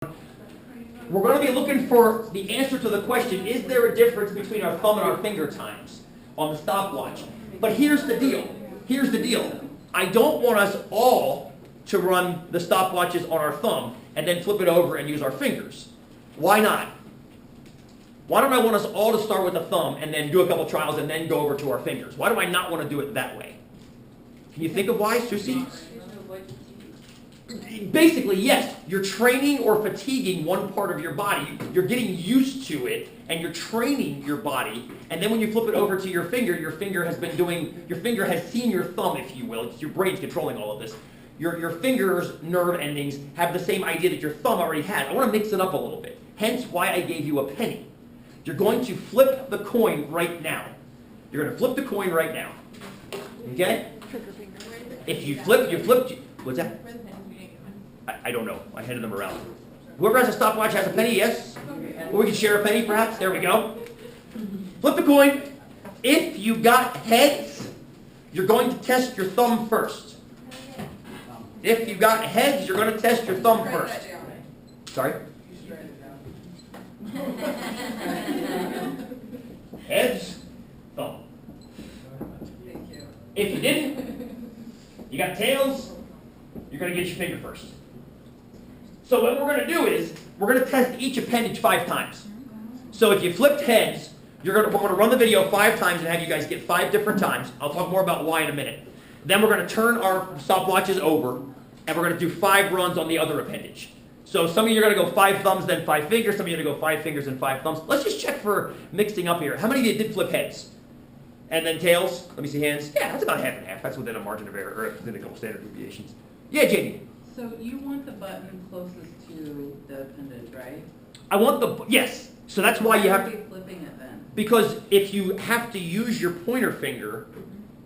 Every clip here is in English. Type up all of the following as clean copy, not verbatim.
We're going to be looking for the answer to the question, is there a difference between our thumb and our finger times on the stopwatch? But here's the deal. Here's the deal. I don't want us all to run the stopwatches on our thumb and then flip it over and use our fingers. Why not? Why don't I want us all to start with the thumb and then do a couple trials and then go over to our fingers? Why do I not want to do it that way? Can you think of why, Susie? Basically, yes, you're training or fatiguing one part of your body. You're getting used to it, and you're training your body. And then when you flip it over to your finger has seen your thumb, if you will. It's your brain's controlling all of this. Your finger's nerve endings have the same idea that your thumb already has. I want to mix it up a little bit. Hence why I gave you a penny. You're going to flip the coin right now. You're going to flip the coin right now. Okay? If you flip, what's that? I don't know. I handed them around. Whoever has a stopwatch has a penny, yes? Or we can share a penny, perhaps. There we go. Flip the coin. If you got heads, you're going to test your thumb first. If you got heads, you're going to test your thumb first. Sorry? Heads, thumb. If you didn't, you got tails, you're going to get your finger first. So what we're going to do is, we're going to test each appendage 5 times. So if you flipped heads, we're going to run the video 5 times and have you guys get 5 different times. I'll talk more about why in a minute. Then we're going to turn our stopwatches over, and we're going to do 5 runs on the other appendage. So some of you are going to go 5 thumbs, then 5 fingers. Some of you are going to go 5 fingers and 5 thumbs. Let's just check for mixing up here. How many of you did flip heads? And then tails? Let me see hands. Yeah, that's about half and half. That's within a margin of error, or within a couple standard deviations. Yeah, Jamie. So you want the button closest to the appendage, right? I want the, yes. So that's why you have to. Why are we flipping it then? Because if you have to use your pointer finger,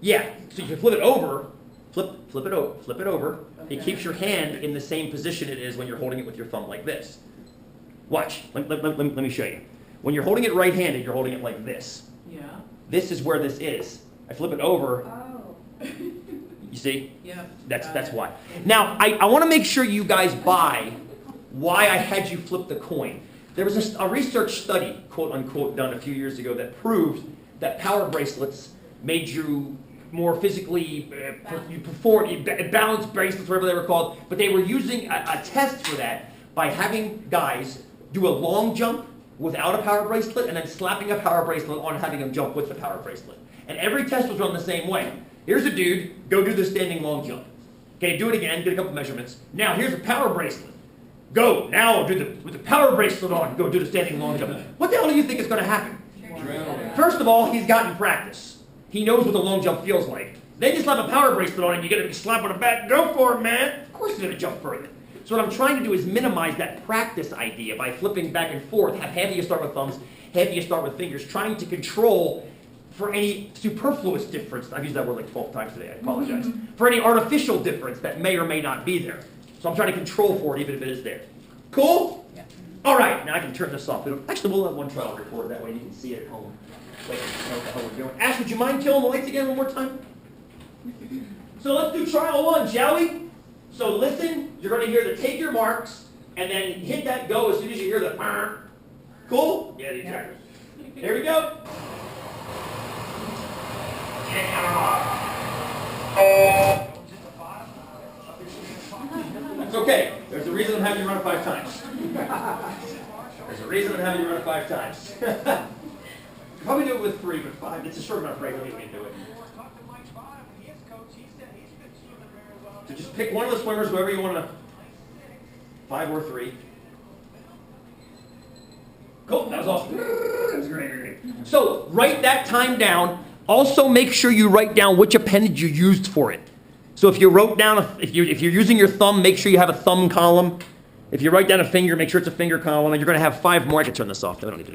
yeah. So you can flip it over, flip it over. Okay. It keeps your hand in the same position it is when you're holding it with your thumb like this. Watch. Let me show you. When you're holding it right-handed, you're holding it like this. Yeah. This is where this is. I flip it over. Oh. You see? Yeah. That's why. Now, I want to make sure you guys buy why I had you flip the coin. There was a research study, quote unquote, done a few years ago that proved that power bracelets made you more physically balanced bracelets, whatever they were called, but they were using a test for that by having guys do a long jump without a power bracelet and then slapping a power bracelet on having them jump with the power bracelet. And every test was run the same way. Here's a dude, go do the standing long jump. Okay, do it again, get a couple measurements. Now here's a power bracelet. Go, now with the power bracelet on, go do the standing long jump. What the hell do you think is going to happen? First of all, he's gotten practice. He knows what the long jump feels like. Then you slap a power bracelet on him, you're going to be slapping the back. Go for it, man. Of course he's going to jump further. So what I'm trying to do is minimize that practice idea by flipping back and forth. Have half of you start with thumbs, half of you start with fingers, trying to control for any superfluous difference. I've used that word like 12 times today, I apologize. For any artificial difference that may or may not be there. So I'm trying to control for it even if it is there. Cool? Yeah. All right, now I can turn this off. Actually, we'll have one trial record, that way you can see it at home. Wait, know what the hell we're doing. Ash, would you mind killing the lights again one more time? So let's do trial 1, shall we? So listen, you're going to hear the take your marks, and then hit that go as soon as you hear the Cool? Yeah, exactly. Here we go. That's okay. There's a reason I'm having you run it 5 times. There's a reason I'm having you run it 5 times. Probably do it with 3, but 5. It's a short enough break. Let me do it. So just pick one of the swimmers, whoever you want to. 5 or 3. Cool. That was awesome. That was great. So write that time down. Also, make sure you write down which appendage you used for it. So if you wrote down, if you're using your thumb, make sure you have a thumb column. If you write down a finger, make sure it's a finger column. And you're going to have 5 more. I can turn this off. I don't need to do